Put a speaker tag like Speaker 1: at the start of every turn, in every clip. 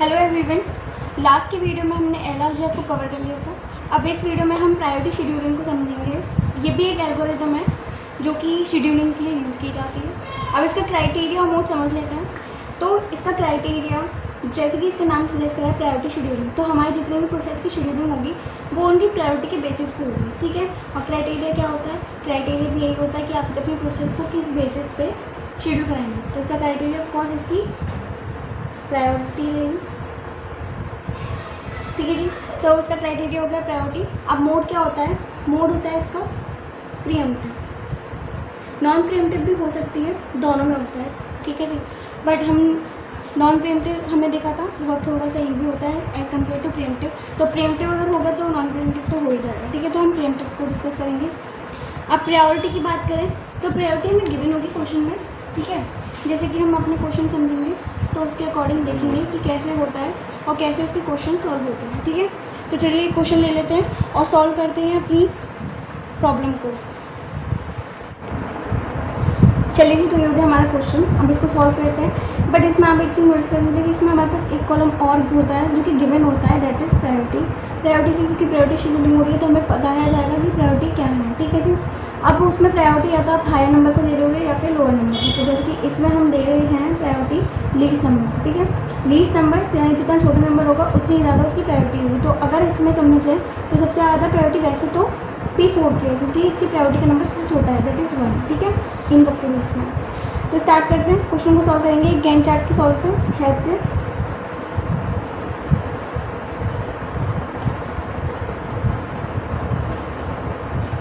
Speaker 1: Hello everyone. Last की video में हमने LRGF को कवर कर लिया था। अब इस वीडियो में हम प्रायोरिटी शेड्यूलिंग को समझेंगे। ये भी एक एल्गोरिथम है जो कि शेड्यूलिंग के लिए यूज़ की जाती है। अब इसका क्राइटेरिया और मोड समझ लेते हैं। तो इसका क्राइटेरिया जैसे कि इसका नाम सजेस्ट कर रहा है प्रायोरिटी शेड्यूलिंग, तो हमारी जितने भी प्रोसेस की शेड्यूलिंग होगी वो उनकी प्रायोरिटी के बेसिस पे होगी। ठीक है। और क्राइटेरिया क्या होता है? क्राइटेरिया भी यही होता है कि आप अपनी प्रोसेस को किस बेसिस पे शेड्यूल कराएंगे। तो इसका क्राइटेरिया ऑफ कोर्स इसकी प्रायोरिटी रहेगी। ठीक है जी। तो इसका क्राइटेरिया हो गया प्रायोरिटी। अब मोड क्या होता है? मोड होता है इसका प्रीएम्प्टिव, नॉन प्रीएम्प्टिव भी हो सकती है, दोनों में होता है। ठीक है जी। बट हम नॉन प्रीएम्प्टिव हमने देखा था बहुत थोड़ा सा इजी होता है एज़ कम्पेयर टू प्रीएम्प्टिव। तो प्रीएम्प्टिव अगर होगा तो नॉन प्रीएम्प्टिव तो हो ही जाएगा। ठीक है। तो हम प्रीएम्प्टिव को डिस्कस करेंगे। अब प्रायोरिटी की बात करें तो प्रायोरिटी हमें गिवन होगी क्वेश्चन में। ठीक है। जैसे कि हम अपने क्वेश्चन समझेंगे तो उसके अकॉर्डिंग देखेंगे कि कैसे होता है और कैसे उसके क्वेश्चन सॉल्व होते हैं। ठीक है। तो चलिए क्वेश्चन ले लेते हैं और सॉल्व करते हैं अपनी प्रॉब्लम को। चलिए जी, तो ये हो गया हमारा क्वेश्चन। अब इसको सॉल्व करते हैं। बट इसमें आप एक चीज़ नोटिस कर सकते हैं कि इसमें हमारे पास एक कॉलम और होता है जो कि गिवन होता है, दैट इज़ प्रायोरिटी। प्रायोरिटी की क्योंकि प्रायोरिटी शेड्यूलिंग हो रही है तो हमें बताया जाएगा कि प्रायोरिटी क्या है। ठीक है जी। अब उसमें प्रायोरिटी या तो आप हायर नंबर को दे रहे होगे या फिर लोअर नंबर को। तो जैसे कि इसमें हम दे रहे हैं प्रायोरिटी लीस्ट नंबर। ठीक है। लीस्ट नंबर यानी जितना छोटा नंबर होगा उतनी ज़्यादा उसकी प्रायोरिटी होगी। तो अगर इसमें समझें तो सबसे ज़्यादा प्रायोरिटी वैसे तो P4 की है क्योंकि इसकी प्रायोरिटी का नंबर सबसे छोटा है, दैट इज़ 1। ठीक है। इन सब के बीच में तो स्टार्ट करते हैं। क्वेश्चन को सॉल्व करेंगे गैंट चार्ट की सॉल्व से हेल्प से।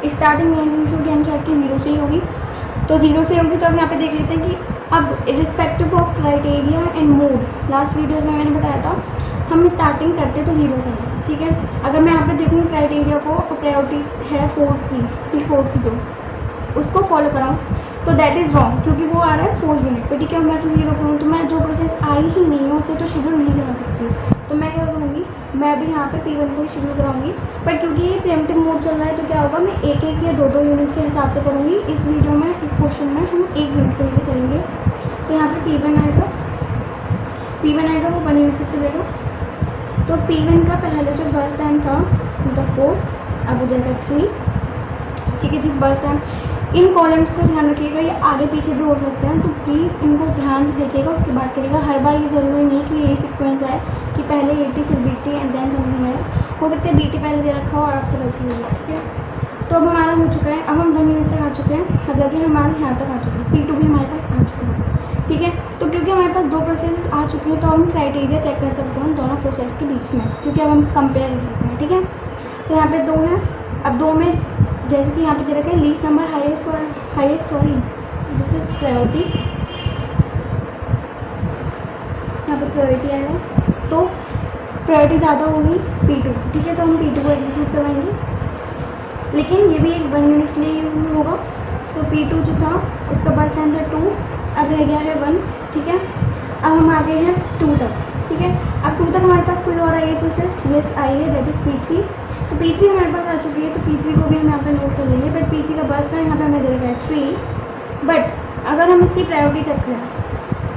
Speaker 1: स्टार्टिंग में गैंट चार्ट की 0 से ही होगी। तो 0 से होगी तो अब यहाँ पे देख लेते हैं कि अब respective of criteria and mode, last videos में मैंने बताया था हम स्टार्टिंग करते तो 0 से हैं। ठीक है। अगर मैं यहाँ पे देखूँ क्राइटेरिया को और प्रायोरिटी है 4 की, P4 की, तो उसको फॉलो कराऊँ तो दैट इज़ रॉन्ग क्योंकि वो आ रहा है 4 यूनिट पे। ठीक है। मैं तो 0 करूँ तो मैं जो प्रोसेस आई ही नहीं है उसे तो शेड्यूल नहीं करा सकती। तो मैं क्या करूँगी, मैं भी यहाँ पे P1 को ही शेड्यूल कराऊंगी। बट क्योंकि ये प्रीएम्प्टिव मोड चल रहा है तो क्या होगा, मैं एक एक या दो यूनिट के हिसाब से करूँगी। इस वीडियो में इस क्वेश्चन में हम 1 यूनिट को लेकर चलेंगे। तो यहाँ पे P1 आएगा, वो 1 यूनिट तक चलेगा। तो P1 का पहले जो बस टाइम था मतलब 4, अब हो जाएगा 3। ठीक है जी। बस टाइम इन कॉलम्स को ध्यान रखिएगा, ये आगे पीछे भी हो सकते हैं तो प्लीज़ इनको ध्यान से देखिएगा, उसके बाद करिएगा। हर बार ये ज़रूरी नहीं कि यही सीक्वेंस आए कि पहले 80 फिर BT एंड देन समथिंग है। हो सकता है BT पहले दे रखा हो और आपसे गलती हो जाए। ठीक है। तो अब हमारा हो चुका है, अब हम 1 यूनिट तक आ चुके हैं, मतलब कि हमारे यहाँ तक आ चुके हैं। P2 भी हमारे पास आ चुका है। ठीक है। तो क्योंकि हमारे पास 2 प्रोसेस आ चुकी हैं तो हम क्राइटेरिया चेक कर सकते हैं दोनों प्रोसेस के बीच में, क्योंकि अब हम कंपेयर कर सकते हैं। ठीक है। तो यहाँ पे 2 है। अब 2 में जैसे कि यहाँ पे दे रखा है least number highest sorry this is priority, यहाँ पे प्रायोरिटी आएगा तो प्रायोरिटी ज़्यादा होगी P2। ठीक है। तो हम P2 को एग्जीक्यूट करवाएंगे, लेकिन ये भी एक 1 यूनिट के लिए होगा। तो P2 जो था उसका बस टाइम था 2, अब रह गया है 1। ठीक है। अब हम आ गए हैं 2 तक। ठीक है। अब 2 तक हमारे पास कोई और आई है प्रोसेस, यस आई है, दैट इज़ P3। तो P3 हमारे पास आ चुकी है तो P3 को भी हम यहाँ पे नोट कर लेंगे। बट P3 का बस टाइम यहाँ पे हमें दे रखा है 3। बट अगर हम इसकी प्रायोरिटी चेक करें,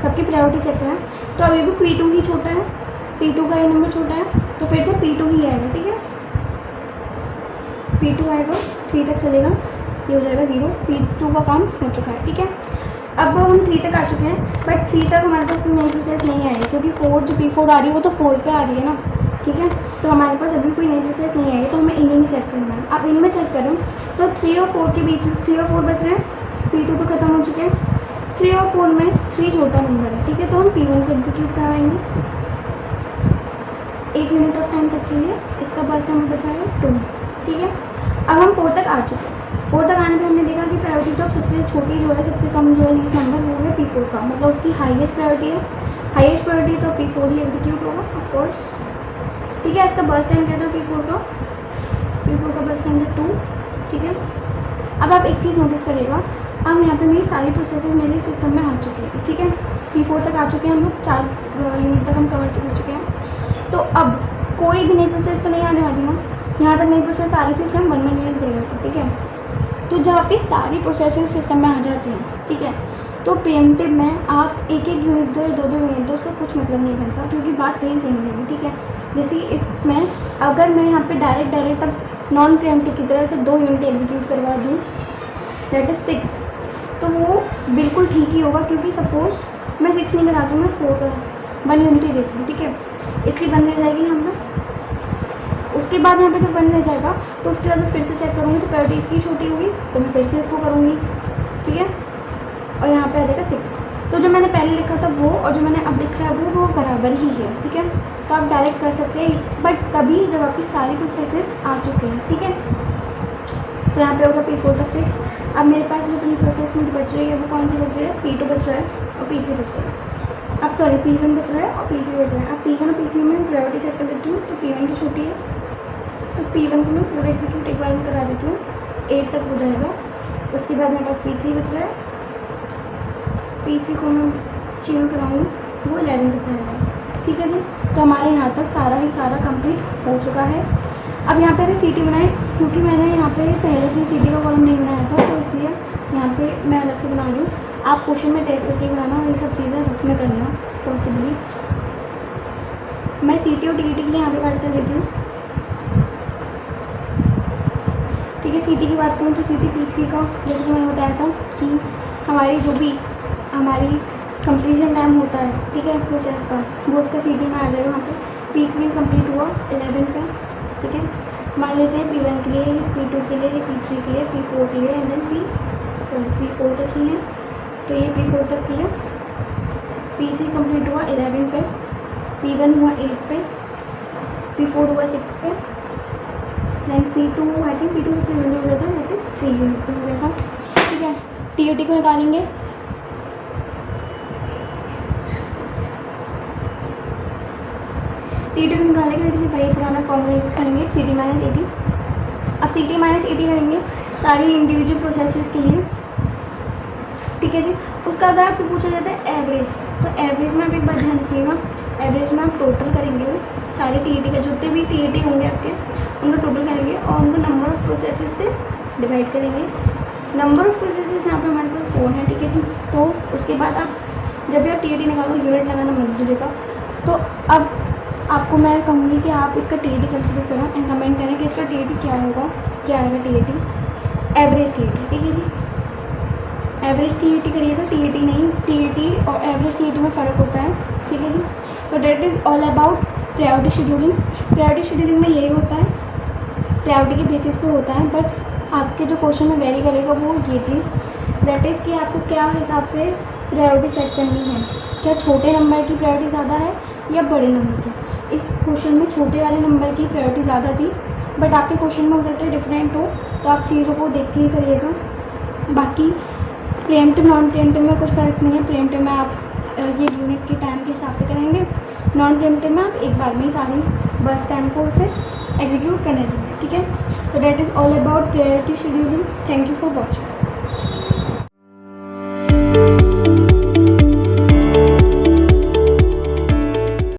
Speaker 1: सबकी प्रायोरिटी चेक करें, तो अभी भी P2 ही छोटा है, P2 का ये नंबर छोटा है तो फिर से P2 ही आएगा। ठीक है। P2 आएगा, 3 तक चलेगा, ये हो जाएगा 0। P2 का काम हो चुका है। ठीक है। अब हम 3 तक आ चुके हैं बट 3 तक हमारे पास कोई नई प्रोसेस नहीं आई है क्योंकि 4 जो P4 आ रही है वो तो 4 पे आ रही है ना। ठीक है। तो हमारे पास अभी कोई नई प्रोसेस नहीं आई है तो हमें इन्हीं में चेक करना है। अब इनमें चेक करूँ तो 3 और 4 के बीच में 3 और 4 बच रहे हैं, P2 तो खत्म हो चुके हैं। 3 और 4 में 3 छोटा नंबर है। ठीक है। तो हम P1 को एग्जीक्यूट कराएंगे 1 यूनिट ऑफ टाइम तक के लिए। इसका बस टाइम बचा है 2। ठीक है। अब हम 4 तक आ चुके हैं। 4 तक आने पर हमने देखा कि प्रायोरिटी तो सबसे छोटी जो है, सबसे कम जो है लीस्ट नंबर वो है P4 का, मतलब उसकी हाईएस्ट प्रायोरिटी है। हाईएस्ट प्रायोरिटी तो P4 ही एग्जीक्यूट होगा ऑफकोर्स। ठीक है। इसका बस टाइम क्या था P4 का बस टाइम था 2। ठीक है। अब आप एक चीज़ नोटिस करिएगा, अब यहाँ पे मेरी सारी प्रोसेसेस मेरे सिस्टम में आ चुकी है। ठीक है। P4 तक आ चुके हैं हम लोग, 4 यूनिट तक हम कवर कर चुके हैं। तो अब कोई भी नई प्रोसेस तो नहीं आने वाली ना, यहाँ तक नई प्रोसेस आ रही थी इसलिए हम 1 यूनिट दे रहे थे। ठीक है। तो जब आपकी सारी प्रोसेसेस सिस्टम में आ जाती हैं, ठीक है, तो प्रीएम्प्टिव में आप एक एक यूनिट दो या दो दो यूनिट दो, उसका कुछ मतलब नहीं बनता, क्योंकि बात वही सेम रहेगी, ठीक है। जैसे इसमें अगर मैं यहाँ पे डायरेक्ट अब नॉन प्रीएम्प्टिव की तरह से 2 यूनिट एग्जीक्यूट करवा दूँ, दैट इज़ 6, तो वो बिल्कुल ठीक ही होगा, क्योंकि सपोज मैं 6 नहीं कराती हूँ, मैं 1 यूनिट ही देती हूँ, ठीक है। इसकी बन रह जाएगी हम लोग। उसके बाद यहाँ पे जब बन रह जाएगा तो उसके बाद मैं फिर से चेक करूँगी, तो प्रायोरिटी इसकी छोटी होगी, तो मैं फिर से इसको करूँगी, ठीक है। और यहाँ पे आ जाएगा 6। तो जो मैंने पहले लिखा था वो और जो मैंने अब लिखा है वो बराबर ही है, ठीक है। तो आप डायरेक्ट कर सकते हैं, बट तभी जब आपकी सारी प्रोसेसेस आ चुके हैं, ठीक है। तो यहाँ पे होगा P4 तक 6। अब मेरे पास जो अपनी प्रोसेस में बच रही है वो कौन सी बच रही है, P2 बच रहा है और P3 बच रहा है। अब सॉरी P1 बच रहा है और P3 बच रहा है। अब P1 और P3 में प्रायोरिटी चेक कर देती हूँ, तो P1 की छोटी है, तो P1 को मैं पूरा एग्जीक्यूट एक बार में करा देती हूँ, 8 तक हो जाएगा। उसके बाद मेरे पास P3 बच रहा है, P3 को मैं शेड्यूल कराऊँगी, वो 11 तक रहेगा, ठीक है जी। तो हमारे यहाँ तक सारा कंप्लीट हो चुका है। अब यहाँ पे अगर सीटी बनाए, क्योंकि मैंने यहाँ पे पहले से सीटी का कॉलम नहीं बनाया था, तो इसलिए यहाँ पे मैं अलग से बना रही हूँ। आप क्वेश्चन में टेस्ट करके बनाना और ये सब चीज़ें उसमें करना पॉसिबली। मैं सीटी और टीईटी के लिए यहाँ पे बात कर लेती हूँ, ठीक है। सीटी की बात करूँ तो सीटी P3 का, जैसे कि मैंने बताया था कि हमारी जो भी हमारी कंप्लीशन टाइम होता है, ठीक है, प्रोसेस का, वो उसका सीटी में आ जाएगा। वहाँ पे P3 कंप्लीट हुआ 11 पे, ठीक है। मान लेते हैं P1 के लिए, P2 के लिए, P3 के लिए, P4 के लिए, एंड देन P4 तक ही है, तो ये P4 तक के लिए। P3 कंप्लीट हुआ 11 पे, P1 हुआ 8 पे, P4 हुआ 6 पे, then P2 I think P2 कितने जल्दी हो जाता है, दैट इज़ 3 यूनिट पे हो जाएगा, ठीक है। टीईटी को निकालेंगे, टीईटी को निकालेंगे, लेकिन भाई पुराना फॉर्मूला यूज़ करेंगे, सीटी माइनस 80। अब सीटी माइनस 80 करेंगे सारी इंडिविजुअल प्रोसेसेस के लिए, ठीक है जी। उसका अगर आपसे पूछा जाता है एवरेज, तो एवरेज में आप एक बार ध्यान रखिएगा, एवरेज में आप टोटल करेंगे सारे टीईटी का, जितने भी टीईटी होंगे आपके उनका टोटल करेंगे और उनको नंबर ऑफ़ प्रोसेसेस से डिवाइड करेंगे। नंबर ऑफ़ प्रोसेसेस यहाँ पे हमारे पास 4 है, ठीक है जी। तो उसके बाद आप जब भी आप टीईटी निकालो यूनिट लगाना मत भूलिएगा। तो अब आपको मैं कहूँगी कि आप इसका टीईटी कैलकुलेट करो एंड कमेंट करें कि इसका टीईटी क्या होगा, क्या आएगा टीईटी, एवरेज टीईटी, ठीक है जी। एवरेज टीईटी करिएगा, टीईटी नहीं, टीईटी और एवरेज टीईटी में फ़र्क होता है, ठीक है जी। तो that is all about priority scheduling. Priority scheduling में यही होता है, प्रायोरिटी के बेसिस पे होता है, बट आपके जो क्वेश्चन में वेरी करेगा वो ये चीज़, दैट इज़ कि आपको क्या हिसाब से प्रायोरिटी चेक करनी है, क्या छोटे नंबर की प्रायोरिटी ज़्यादा है या बड़े नंबर की। इस क्वेश्चन में छोटे वाले नंबर की प्रायोरिटी ज़्यादा थी, बट आपके क्वेश्चन में हो सकता है डिफरेंट हो, तो आप चीज़ों को देख के ही करिएगा। बाकी प्रीएम्प्टिव नॉन प्रीएम्प्टिव में कुछ फ़र्क नहीं है। प्रीएम्प्टिव में आप ये यूनिट के टाइम के हिसाब से करेंगे, नॉन प्रीएम्प्टिव में आप एक बार में ही सारी बस टाइम को उसे एग्जीक्यूट करने देंगे, ठीक है। तो that is all about priority scheduling. Thank you for watching.